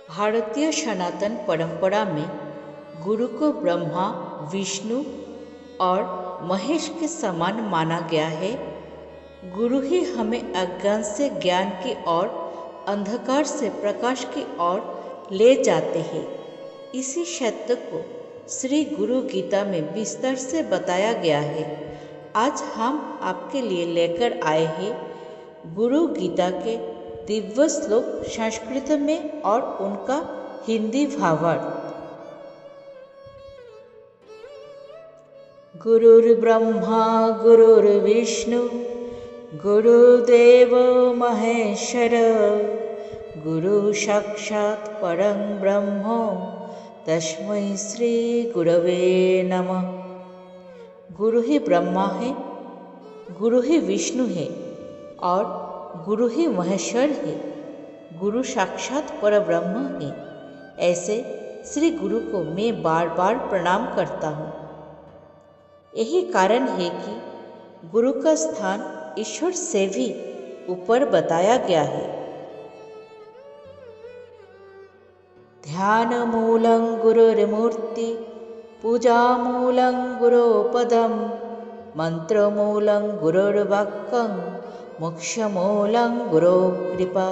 भारतीय सनातन परंपरा में गुरु को ब्रह्मा, विष्णु और महेश के समान माना गया है। गुरु ही हमें अज्ञान से ज्ञान की ओर, अंधकार से प्रकाश की ओर ले जाते हैं। इसी सत्य को श्री गुरु गीता में विस्तार से बताया गया है। आज हम आपके लिए लेकर आए हैं गुरु गीता के दिव्य श्लोक संस्कृत में और उनका हिंदी भावार्थ। गुरुर्ब्रह्मा गुरुर्विष्णु गुरुदेव महेश्वर गुरु साक्षात् परं ब्रह्म तस्मै श्री गुरवे नमः। गुरु ही ब्रह्मा है, गुरु ही विष्णु है और गुरु ही महेश्वर है। गुरु साक्षात परब्रह्म है। ऐसे श्री गुरु को मैं बार बार प्रणाम करता हूँ। यही कारण है कि गुरु का स्थान ईश्वर से भी ऊपर बताया गया है। ध्यान मूलं गुरुर्मूर्ति पूजा मूलं गुरोपदम मंत्र मूलं गुरुर्वाक्यं मोक्ष मूलं गुरु कृपा।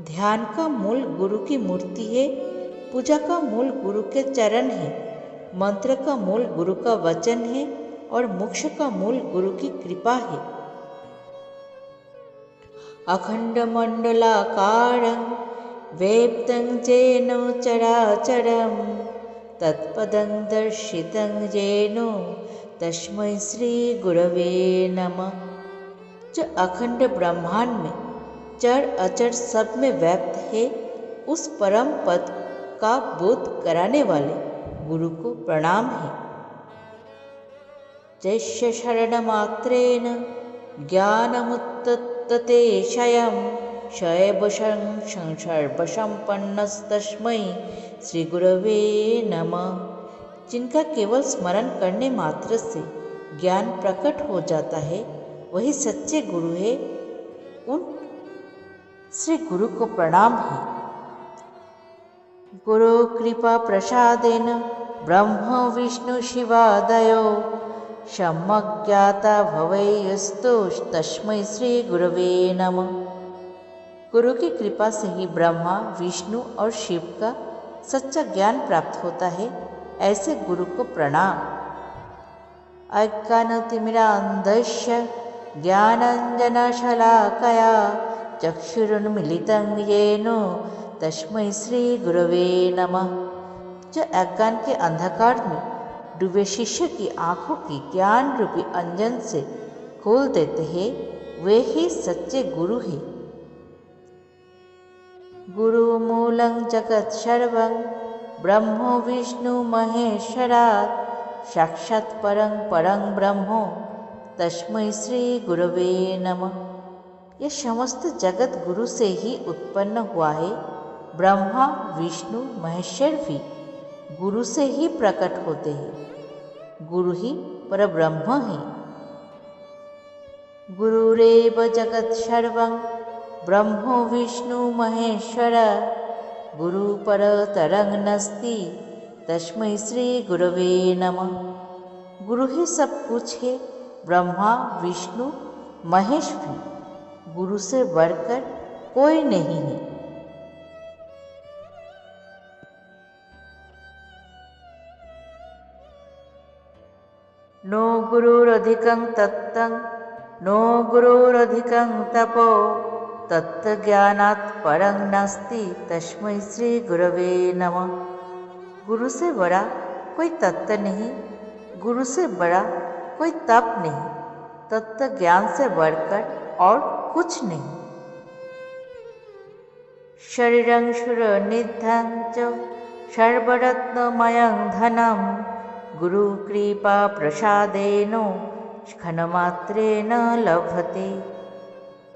ध्यान का मूल गुरु की मूर्ति है, पूजा का मूल गुरु के चरण है, मंत्र का मूल गुरु का वचन है और मोक्ष का मूल गुरु की कृपा है। अखंड मंडलाकारं व्याप्तं येन चराचरं तत्पदं दर्शितं येन तस्मै श्री गुरवे नमः। जो अखंड ब्रह्मांड में चर अचर सब में व्याप्त है, उस परम पद का बोध कराने वाले गुरु को प्रणाम है। जैस्य शरणमात्रेण ज्ञानमुत्तते क्षयं क्षयवशं सर्वसंपन्नस्तस्मै श्री गुरवे नमः। जिनका केवल स्मरण करने मात्र से ज्ञान प्रकट हो जाता है, वही सच्चे गुरु है। उन श्री गुरु को प्रणाम है। गुरु कृपा प्रसादेन ब्रह्म विष्णु शिवादयो सम्यक् ज्ञाता भवेयुस्तु तस्मै श्री गुरवे नमः। गुरु की कृपा से ही ब्रह्मा, विष्णु और शिव का सच्चा ज्ञान प्राप्त होता है। ऐसे गुरु को प्रणाम। अज्ञानतिमिरान्धस्य ज्ञानाञ्जनशलाकया चक्षुरुन्मीलितं येन तस्मै श्री गुरवे नमः। जो अज्ञान के अंधकार में डूबे शिष्य की आंखों की ज्ञान रूपी अंजन से खोल देते हैं, वे ही सच्चे गुरु हैं। गुरु मूलं जगत् सर्वं ब्रह्म विष्णु महेश्वरात् साक्षात् परं ब्रह्म तस्मै श्री गुरवे नमः। यह समस्त जगत गुरु से ही उत्पन्न हुआ है। ब्रह्मा, विष्णु, महेश्वर भी गुरु से ही प्रकट होते हैं। गुरु ही परब्रह्म है। गुरुरेव जगत् सर्वं ब्रह्म विष्णु महेश्वर गुरु परतरं नस्ति तस्मै श्री गुरवे नमः। गुरु ही सब कुछ है। ब्रह्मा, विष्णु, महेश भी गुरु से बढ़कर कोई नहीं है। नो गुरुरधिकं तत्तं नो गुरुरधिकं तपो तत्ज्ञानात् परं नास्ति तस्मै श्री गुरवे नमः। गुरु से बड़ा कोई तत्व नहीं, गुरु से बड़ा कोई तप नहीं, तत्व ज्ञान से बढ़कर और कुछ नहीं। शरीरं सुरनिधं च सर्वरत्नमयं धनं गुरु कृपा प्रसादेन क्षणमात्रेण लभते।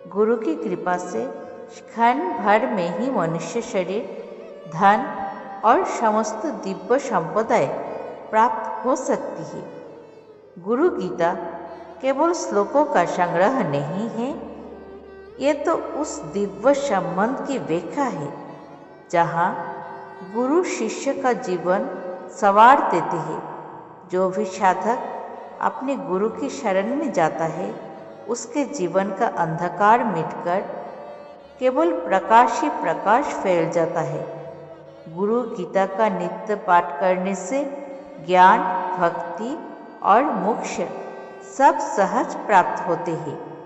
गुरु की कृपा से क्षण भर में ही मनुष्य शरीर, धन और समस्त दिव्य संपदाएं प्राप्त हो सकती है। गुरु गीता केवल श्लोकों का संग्रह नहीं है, ये तो उस दिव्य संबंध की व्याख्या है जहाँ गुरु शिष्य का जीवन संवार देते हैं। जो भी साधक अपने गुरु की शरण में जाता है, उसके जीवन का अंधकार मिटकर केवल प्रकाश ही प्रकाश फैल जाता है। गुरु गीता का नित्य पाठ करने से ज्ञान, भक्ति और मोक्ष सब सहज प्राप्त होते हैं।